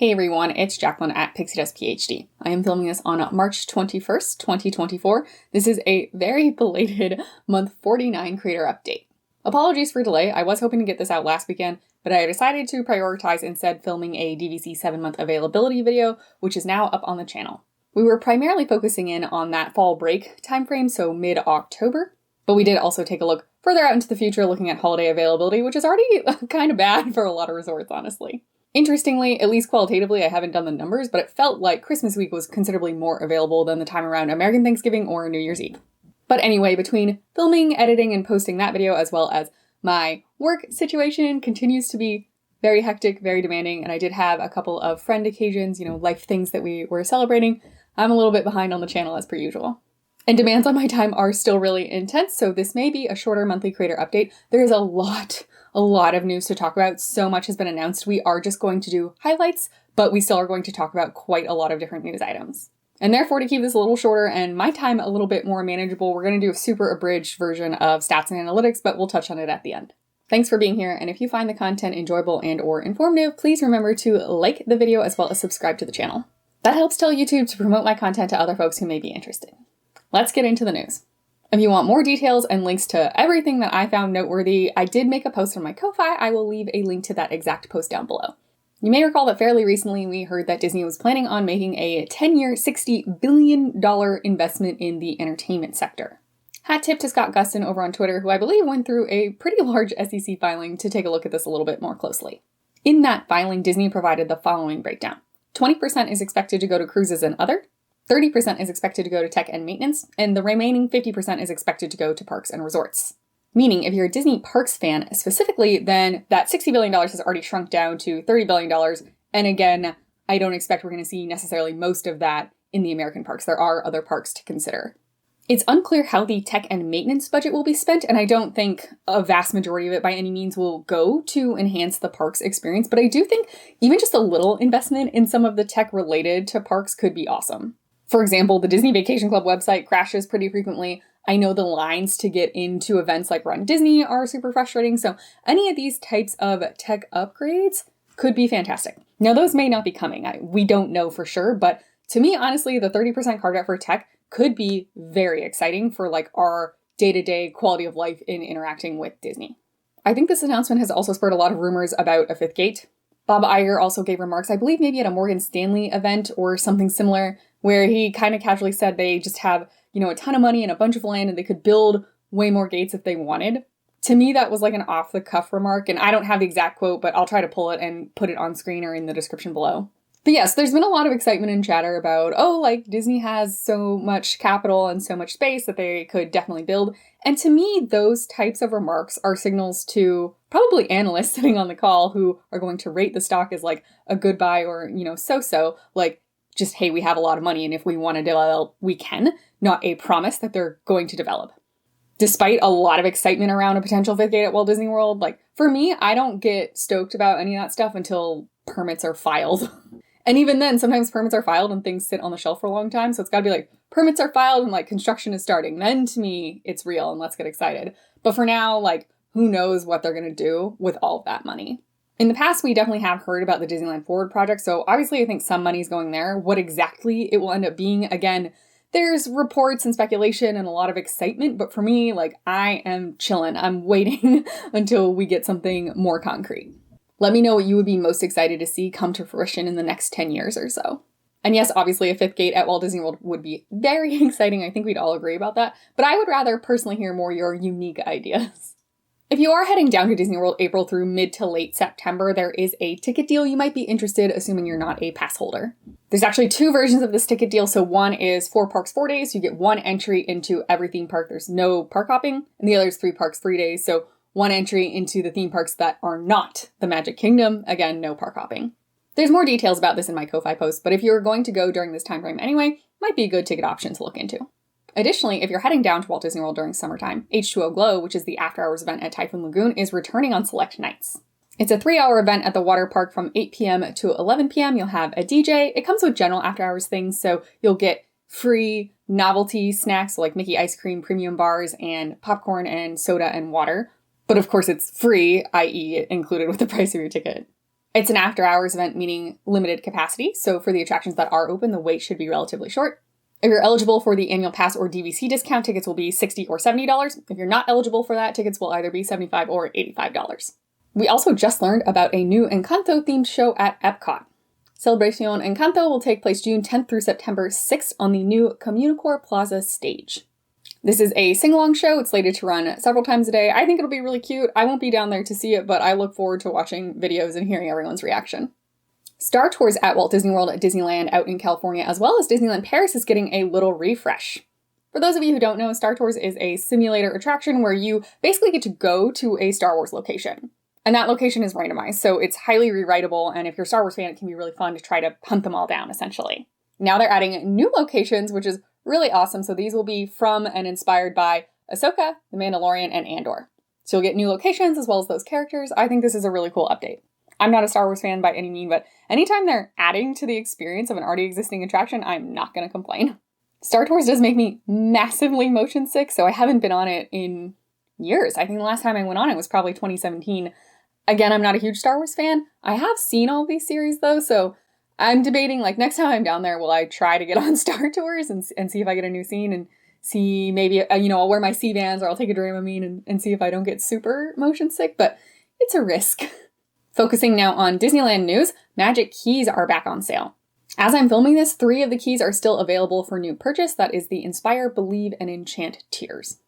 Hey everyone, it's Jacqueline at Pixie Dust PhD. I am filming this on March 21st, 2024. This is a very belated month 49 creator update. Apologies for delay, I was hoping to get this out last weekend, but I decided to prioritize instead filming a DVC 7-month availability video, which is now up on the channel. We were primarily focusing in on that fall break timeframe, so mid-October, but we did also take a look further out into the future looking at holiday availability, which is already kind of bad for a lot of resorts, honestly. Interestingly, at least qualitatively, I haven't done the numbers, but it felt like Christmas week was considerably more available than the time around American Thanksgiving or New Year's Eve. But anyway, between filming, editing, and posting that video, as well as my work situation continues to be very hectic, very demanding, and I did have a couple of friend occasions, life things that we were celebrating, I'm a little bit behind on the channel as per usual. And demands on my time are still really intense, so this may be a shorter monthly creator update. There is a lot of news to talk about. So much has been announced. We are just going to do highlights, but we still are going to talk about quite a lot of different news items. And therefore, to keep this a little shorter and my time a little bit more manageable, we're going to do a super abridged version of stats and analytics, but we'll touch on it at the end. Thanks for being here, and if you find the content enjoyable and or informative, please remember to like the video as well as subscribe to the channel. That helps tell YouTube to promote my content to other folks who may be interested. Let's get into the news. If you want more details and links to everything that I found noteworthy, I did make a post on my Ko-Fi. I will leave a link to that exact post down below. You may recall that fairly recently we heard that Disney was planning on making a 10-year, $60 billion investment in the entertainment sector. Hat tip to Scott Gustin over on Twitter, who I believe went through a pretty large SEC filing to take a look at this a little bit more closely. In that filing, Disney provided the following breakdown. 20% is expected to go to cruises and other, 30% is expected to go to tech and maintenance, and the remaining 50% is expected to go to parks and resorts. Meaning, if you're a Disney Parks fan specifically, then that $60 billion has already shrunk down to $30 billion. And again, I don't expect we're going to see necessarily most of that in the American parks. There are other parks to consider. It's unclear how the tech and maintenance budget will be spent, and I don't think a vast majority of it by any means will go to enhance the parks experience, but I do think even just a little investment in some of the tech related to parks could be awesome. For example, the Disney Vacation Club website crashes pretty frequently. I know the lines to get into events like Run Disney are super frustrating, so any of these types of tech upgrades could be fantastic. Now, those may not be coming. We don't know for sure, but to me, honestly, the 30% carved out for tech could be very exciting for our day-to-day quality of life in interacting with Disney. I think this announcement has also spurred a lot of rumors about a fifth gate. Bob Iger also gave remarks, I believe maybe at a Morgan Stanley event or something similar, where he kind of casually said they just have, a ton of money and a bunch of land and they could build way more gates if they wanted. To me, that was like an off-the-cuff remark, and I don't have the exact quote, but I'll try to pull it and put it on screen or in the description below. But yes, there's been a lot of excitement and chatter about, Disney has so much capital and so much space that they could definitely build. And to me, those types of remarks are signals to probably analysts sitting on the call who are going to rate the stock as a good buy or, so-so, just, hey, we have a lot of money and if we want to develop, we can, not a promise that they're going to develop. Despite a lot of excitement around a potential fifth gate at Walt Disney World, for me, I don't get stoked about any of that stuff until permits are filed. And even then, sometimes permits are filed and things sit on the shelf for a long time. So it's gotta be permits are filed and construction is starting. Then to me, it's real and let's get excited. But for now, who knows what they're gonna do with all of that money. In the past, we definitely have heard about the Disneyland Forward project. So obviously I think some money's going there. What exactly it will end up being, again, there's reports and speculation and a lot of excitement. But for me, I am chilling. I'm waiting until we get something more concrete. Let me know what you would be most excited to see come to fruition in the next 10 years or so. And yes, obviously a fifth gate at Walt Disney World would be very exciting. I think we'd all agree about that. But I would rather personally hear more your unique ideas. If you are heading down to Disney World April through mid to late September, there is a ticket deal you might be interested, assuming you're not a pass holder. There's actually two versions of this ticket deal. So one is 4 parks, 4 days. You get one entry into every theme park. There's no park hopping. And the other is 3 parks, 3 days. So one entry into the theme parks that are not the Magic Kingdom. Again, no park hopping. There's more details about this in my Ko-Fi post, but if you're going to go during this time frame anyway, might be a good ticket option to look into. Additionally, if you're heading down to Walt Disney World during summertime, H20 Glow, which is the after-hours event at Typhoon Lagoon, is returning on select nights. It's a 3-hour event at the water park from 8 p.m. to 11 p.m. You'll have a DJ. It comes with general after-hours things, so you'll get free novelty snacks like Mickey ice cream, premium bars, and popcorn and soda and water. But of course it's free, i.e. included with the price of your ticket. It's an after-hours event, meaning limited capacity, so for the attractions that are open, the wait should be relatively short. If you're eligible for the annual pass or DVC discount, tickets will be $60 or $70. If you're not eligible for that, tickets will either be $75 or $85. We also just learned about a new Encanto themed show at EPCOT. Celebración Encanto will take place June 10th through September 6th on the new Communicore Plaza stage. This is a sing-along show. It's slated to run several times a day. I think it'll be really cute. I won't be down there to see it, but I look forward to watching videos and hearing everyone's reaction. Star Tours at Walt Disney World at Disneyland out in California, as well as Disneyland Paris, is getting a little refresh. For those of you who don't know, Star Tours is a simulator attraction where you basically get to go to a Star Wars location. And that location is randomized, so it's highly rewritable, and if you're a Star Wars fan, it can be really fun to try to hunt them all down, essentially. Now they're adding new locations, which is really awesome, so these will be from and inspired by Ahsoka, The Mandalorian, and Andor. So you'll get new locations as well as those characters. I think this is a really cool update. I'm not a Star Wars fan by any means, but anytime they're adding to the experience of an already existing attraction, I'm not going to complain. Star Tours does make me massively motion sick, so I haven't been on it in years. I think the last time I went on it was probably 2017. Again, I'm not a huge Star Wars fan. I have seen all these series though, so I'm debating, like, next time I'm down there, will I try to get on Star Tours and see if I get a new scene and see maybe, I'll wear my C-Vans or I'll take a Dramamine and see if I don't get super motion sick, but it's a risk. Focusing now on Disneyland news, Magic Keys are back on sale. As I'm filming this, 3 of the keys are still available for new purchase. That is the Inspire, Believe, and Enchant tiers.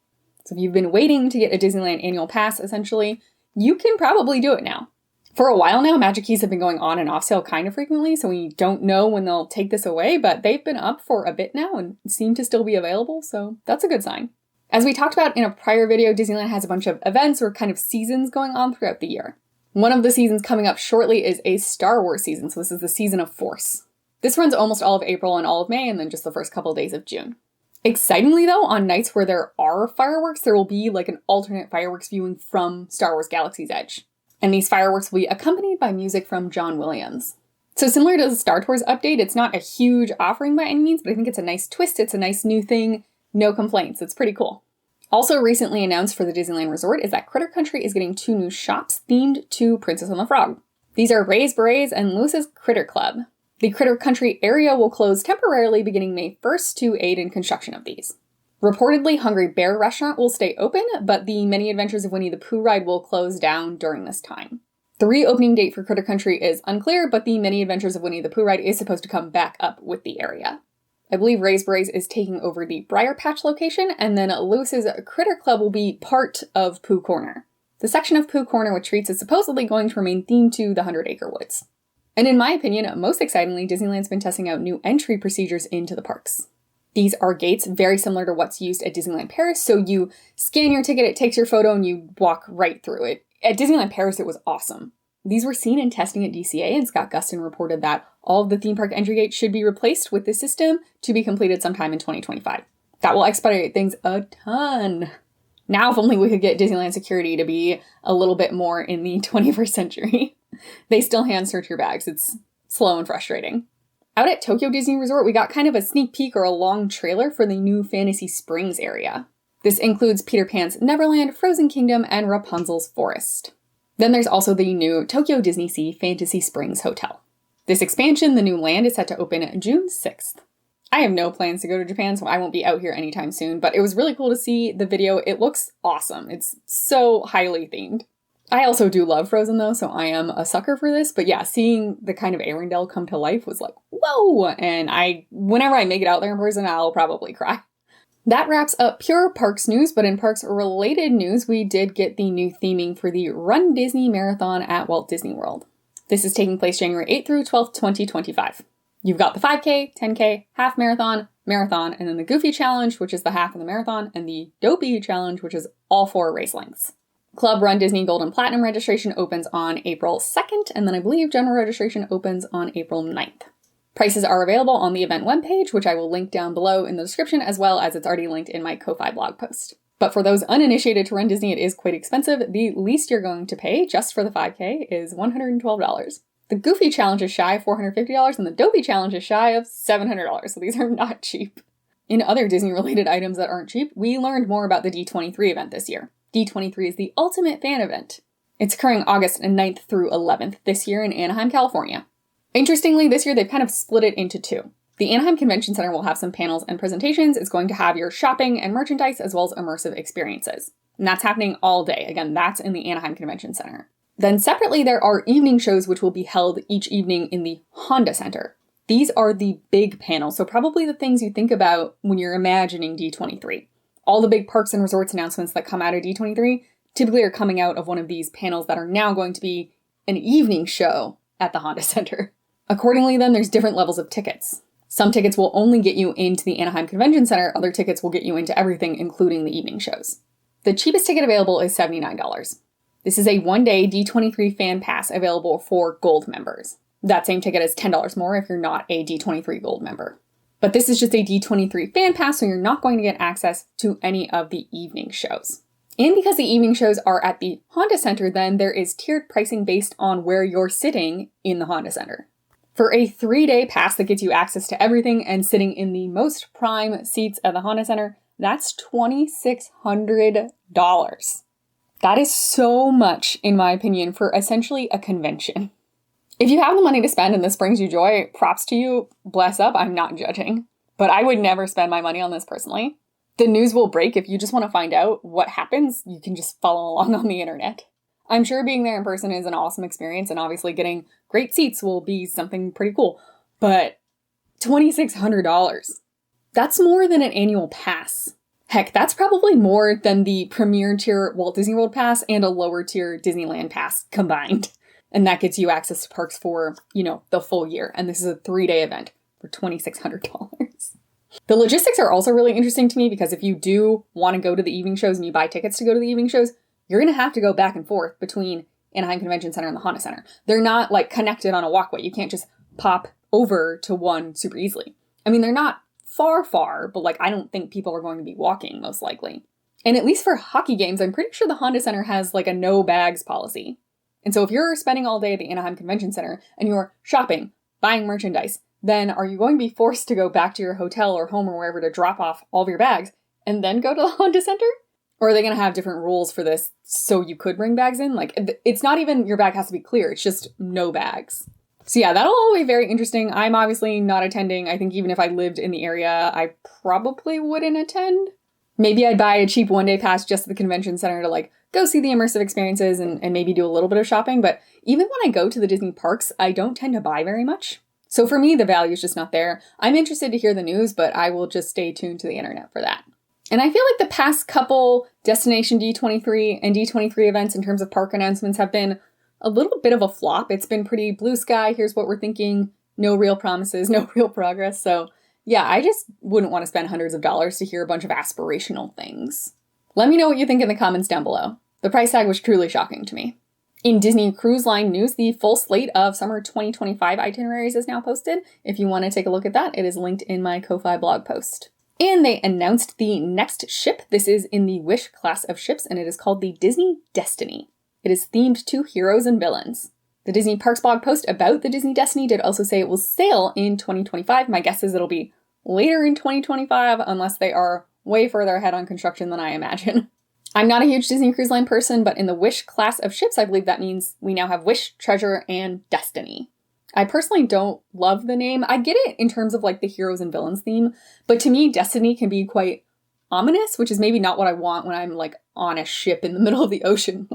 So if you've been waiting to get a Disneyland annual pass, essentially, you can probably do it now. For a while now, Magic Keys have been going on and off sale kind of frequently, so we don't know when they'll take this away, but they've been up for a bit now and seem to still be available, so that's a good sign. As we talked about in a prior video, Disneyland has a bunch of events or kind of seasons going on throughout the year. One of the seasons coming up shortly is a Star Wars season, so this is the Season of Force. This runs almost all of April and all of May, and then just the first couple of days of June. Excitingly though, on nights where there are fireworks, there will be like an alternate fireworks viewing from Star Wars Galaxy's Edge. And these fireworks will be accompanied by music from John Williams. So similar to the Star Tours update, it's not a huge offering by any means, but I think it's a nice twist, it's a nice new thing, no complaints, it's pretty cool. Also recently announced for the Disneyland Resort is that Critter Country is getting 2 new shops themed to Princess and the Frog. These are Ray's Berets and Lewis's Critter Club. The Critter Country area will close temporarily beginning May 1st to aid in construction of these. Reportedly, Hungry Bear Restaurant will stay open, but the Many Adventures of Winnie the Pooh ride will close down during this time. The reopening date for Critter Country is unclear, but the Many Adventures of Winnie the Pooh ride is supposed to come back up with the area. I believe Ray's Berets is taking over the Briar Patch location, and then Lewis's Critter Club will be part of Pooh Corner. The section of Pooh Corner with treats is supposedly going to remain themed to the 100 Acre Woods. And in my opinion, most excitingly, Disneyland's been testing out new entry procedures into the parks. These are gates very similar to what's used at Disneyland Paris, so you scan your ticket, it takes your photo, and you walk right through it. At Disneyland Paris, it was awesome. These were seen in testing at DCA, and Scott Gustin reported that all of the theme park entry gates should be replaced with this system to be completed sometime in 2025. That will expedite things a ton. Now, if only we could get Disneyland security to be a little bit more in the 21st century. They still hand search your bags. It's slow and frustrating. Out at Tokyo Disney Resort, we got kind of a sneak peek or a long trailer for the new Fantasy Springs area. This includes Peter Pan's Neverland, Frozen Kingdom, and Rapunzel's Forest. Then there's also the new Tokyo Disney Sea Fantasy Springs Hotel. This expansion, the new land, is set to open June 6th. I have no plans to go to Japan, so I won't be out here anytime soon, but it was really cool to see the video. It looks awesome. It's so highly themed. I also do love Frozen though, so I am a sucker for this, but yeah, seeing the kind of Arendelle come to life was like, whoa! And whenever I make it out there in person, I'll probably cry. That wraps up pure parks news, but in parks related news, we did get the new theming for the Run Disney Marathon at Walt Disney World. This is taking place January 8th through 12th, 2025. You've got the 5K, 10K, half marathon, marathon, and then the Goofy Challenge, which is the half of the marathon, and the Dopey Challenge, which is all 4 race lengths. Club Run Disney Gold and Platinum registration opens on April 2nd, and then I believe general registration opens on April 9th. Prices are available on the event webpage, which I will link down below in the description, as well as it's already linked in my Ko-Fi blog post. But for those uninitiated to Run Disney, it is quite expensive. The least you're going to pay just for the 5K is $112. The Goofy Challenge is shy of $450, and the Dopey Challenge is shy of $700, so these are not cheap. In other Disney-related items that aren't cheap, we learned more about the D23 event this year. D23 is the ultimate fan event. It's occurring August 9th through 11th this year in Anaheim, California. Interestingly, this year they've kind of split it into two. The Anaheim Convention Center will have some panels and presentations. It's going to have your shopping and merchandise as well as immersive experiences. And that's happening all day. Again, that's in the Anaheim Convention Center. Then separately, there are evening shows which will be held each evening in the Honda Center. These are the big panels, so probably the things you think about when you're imagining D23. All the big parks and resorts announcements that come out of D23 typically are coming out of one of these panels that are now going to be an evening show at the Honda Center. Accordingly, then, there's different levels of tickets. Some tickets will only get you into the Anaheim Convention Center, other tickets will get you into everything, including the evening shows. The cheapest ticket available is $79. This is a one-day D23 fan pass available for gold members. That same ticket is $10 more if you're not a D23 gold member. But this is just a D23 fan pass, so you're not going to get access to any of the evening shows. And because the evening shows are at the Honda Center, then there is tiered pricing based on where you're sitting in the Honda Center. For a 3-day pass that gets you access to everything and sitting in the most prime seats at the Honda Center, that's $2,600. That is so much, in my opinion, for essentially a convention. If you have the money to spend and this brings you joy, props to you, bless up, I'm not judging. But I would never spend my money on this personally. The news will break. If you just want to find out what happens, you can just follow along on the internet. I'm sure being there in person is an awesome experience, and obviously getting great seats will be something pretty cool. But $2,600, that's more than an annual pass. Heck, that's probably more than the premier tier Walt Disney World pass and a lower tier Disneyland pass combined. And that gets you access to parks for, the full year. And this is a 3-day event for $2,600. The logistics are also really interesting to me because if you do want to go to the evening shows and you buy tickets to go to the evening shows, you're going to have to go back and forth between Anaheim Convention Center and the Honda Center. They're not connected on a walkway. You can't just pop over to one super easily. I mean, they're not far, but I don't think people are going to be walking most likely. And at least for hockey games, I'm pretty sure the Honda Center has a no bags policy. And so if you're spending all day at the Anaheim Convention Center and you're shopping, buying merchandise, then are you going to be forced to go back to your hotel or home or wherever to drop off all of your bags and then go to the Honda Center? Or are they going to have different rules for this so you could bring bags in? It's not even your bag has to be clear. It's just no bags. So yeah, that'll all be very interesting. I'm obviously not attending. I think even if I lived in the area, I probably wouldn't attend. Maybe I'd buy a cheap one-day pass just to the convention center to go see the immersive experiences and maybe do a little bit of shopping. But even when I go to the Disney parks, I don't tend to buy very much. So for me, the value is just not there. I'm interested to hear the news, but I will just stay tuned to the internet for that. And I feel like the past couple Destination D23 and D23 events in terms of park announcements have been a little bit of a flop. It's been pretty blue sky. Here's what we're thinking. No real promises, no real progress. So yeah, I just wouldn't want to spend hundreds of dollars to hear a bunch of aspirational things. Let me know what you think in the comments down below. The price tag was truly shocking to me. In Disney Cruise Line news, the full slate of summer 2025 itineraries is now posted. If you want to take a look at that, it is linked in my Ko-Fi blog post. And they announced the next ship. This is in the Wish class of ships, and it is called the Disney Destiny. It is themed to heroes and villains. The Disney Parks blog post about the Disney Destiny did also say it will sail in 2025. My guess is it'll be later in 2025, unless they are way further ahead on construction than I imagine. I'm not a huge Disney Cruise Line person, but in the Wish class of ships, I believe that means we now have Wish, Treasure, and Destiny. I personally don't love the name. I get it in terms of the heroes and villains theme, but to me, Destiny can be quite ominous, which is maybe not what I want when I'm on a ship in the middle of the ocean.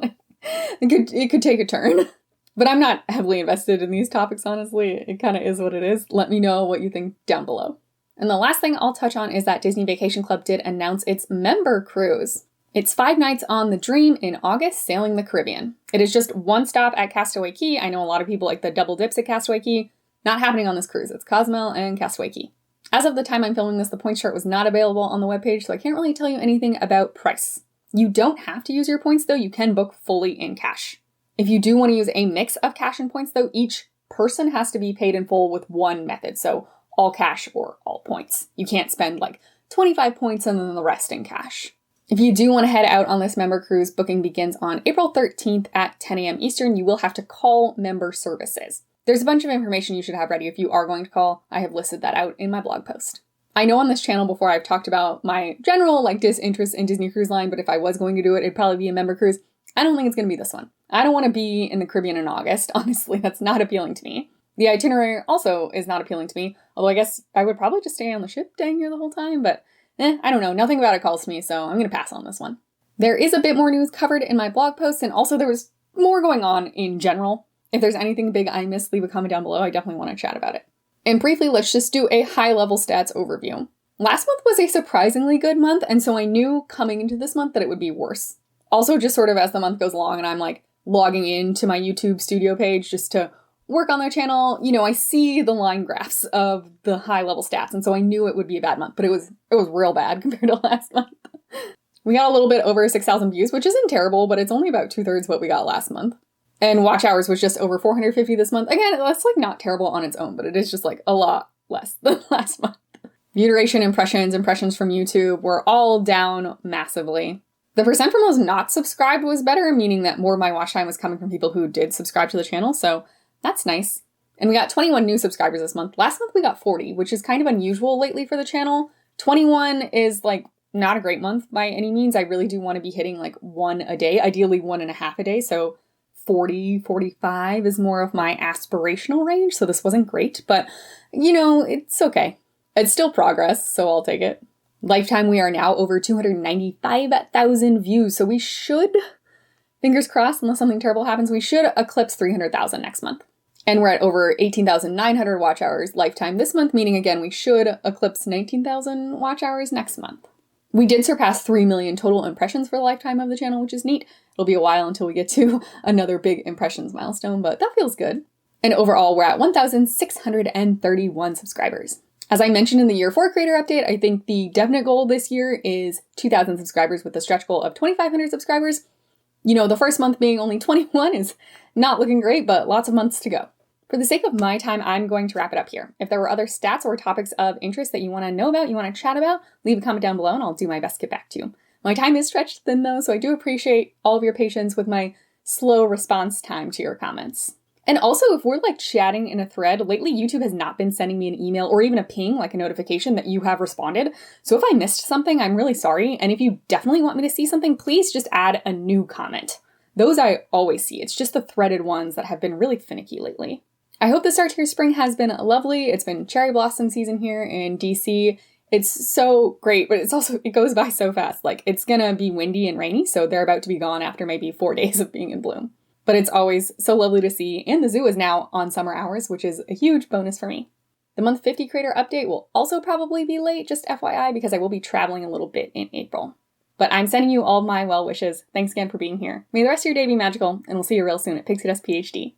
It could take a turn. But I'm not heavily invested in these topics, honestly. It kind of is what it is. Let me know what you think down below. And the last thing I'll touch on is that Disney Vacation Club did announce its member cruise. It's 5 nights on the Dream in August, sailing the Caribbean. It is just one stop at Castaway Cay. I know a lot of people like the double dips at Castaway Cay. Not happening on this cruise. It's Cozumel and Castaway Cay. As of the time I'm filming this, the points chart was not available on the webpage, so I can't really tell you anything about price. You don't have to use your points, though. You can book fully in cash. If you do want to use a mix of cash and points, though, each person has to be paid in full with one method, so all cash or all points. You can't spend 25 points and then the rest in cash. If you do want to head out on this member cruise, booking begins on April 13th at 10 a.m. Eastern. You will have to call member services. There's a bunch of information you should have ready if you are going to call. I have listed that out in my blog post. I know on this channel before I've talked about my general disinterest in Disney Cruise Line, but if I was going to do it, it'd probably be a member cruise. I don't think it's going to be this one. I don't want to be in the Caribbean in August. Honestly, that's not appealing to me. The itinerary also is not appealing to me, although I guess I would probably just stay on the ship dang near the whole time, but I don't know. Nothing about it calls to me, so I'm going to pass on this one. There is a bit more news covered in my blog post, and also there was more going on in general. If there's anything big I missed, leave a comment down below. I definitely want to chat about it. And briefly, let's just do a high-level stats overview. Last month was a surprisingly good month, and so I knew coming into this month that it would be worse. Also, just sort of as the month goes along and I'm like logging into my YouTube studio page just to work on their channel, I see the line graphs of the high-level stats, and so I knew it would be a bad month, but it was real bad compared to last month. We got a little bit over 6,000 views, which isn't terrible, but it's only about 2/3 what we got last month. And watch hours was just over 450 this month. Again, that's like not terrible on its own, but it is just like a lot less than last month. View duration, impressions from YouTube were all down massively. The percent from those not subscribed was better, meaning that more of my watch time was coming from people who did subscribe to the channel, so that's nice. And we got 21 new subscribers this month. Last month we got 40, which is kind of unusual lately for the channel. 21 is like not a great month by any means. I really do want to be hitting like 1 a day, ideally 1.5 a day, so 40, 45 is more of my aspirational range, so this wasn't great, but it's okay. It's still progress, so I'll take it. Lifetime, we are now over 295,000 views, so we should, fingers crossed, unless something terrible happens, we should eclipse 300,000 next month. And we're at over 18,900 watch hours lifetime this month, meaning again, we should eclipse 19,000 watch hours next month. We did surpass 3 million total impressions for the lifetime of the channel, which is neat. It'll be a while until we get to another big impressions milestone, but that feels good. And overall, we're at 1,631 subscribers. As I mentioned in the Year 4 Creator Update, I think the definite goal this year is 2,000 subscribers with a stretch goal of 2,500 subscribers. The first month being only 21 is not looking great, but lots of months to go. For the sake of my time, I'm going to wrap it up here. If there were other stats or topics of interest that you want to know about, you want to chat about, leave a comment down below and I'll do my best to get back to you. My time is stretched thin though, so I do appreciate all of your patience with my slow response time to your comments. And also, if we're like chatting in a thread, lately YouTube has not been sending me an email or even a ping, like a notification that you have responded. So if I missed something, I'm really sorry. And if you definitely want me to see something, please just add a new comment. Those I always see. It's just the threaded ones that have been really finicky lately. I hope the start to your spring has been lovely. It's been cherry blossom season here in DC. It's so great, but it goes by so fast. Like, it's gonna be windy and rainy, so they're about to be gone after maybe 4 days of being in bloom. But it's always so lovely to see, and the zoo is now on summer hours, which is a huge bonus for me. The month 50 creator update will also probably be late, just FYI, because I will be traveling a little bit in April. But I'm sending you all my well wishes. Thanks again for being here. May the rest of your day be magical, and we'll see you real soon at PixieDust PhD.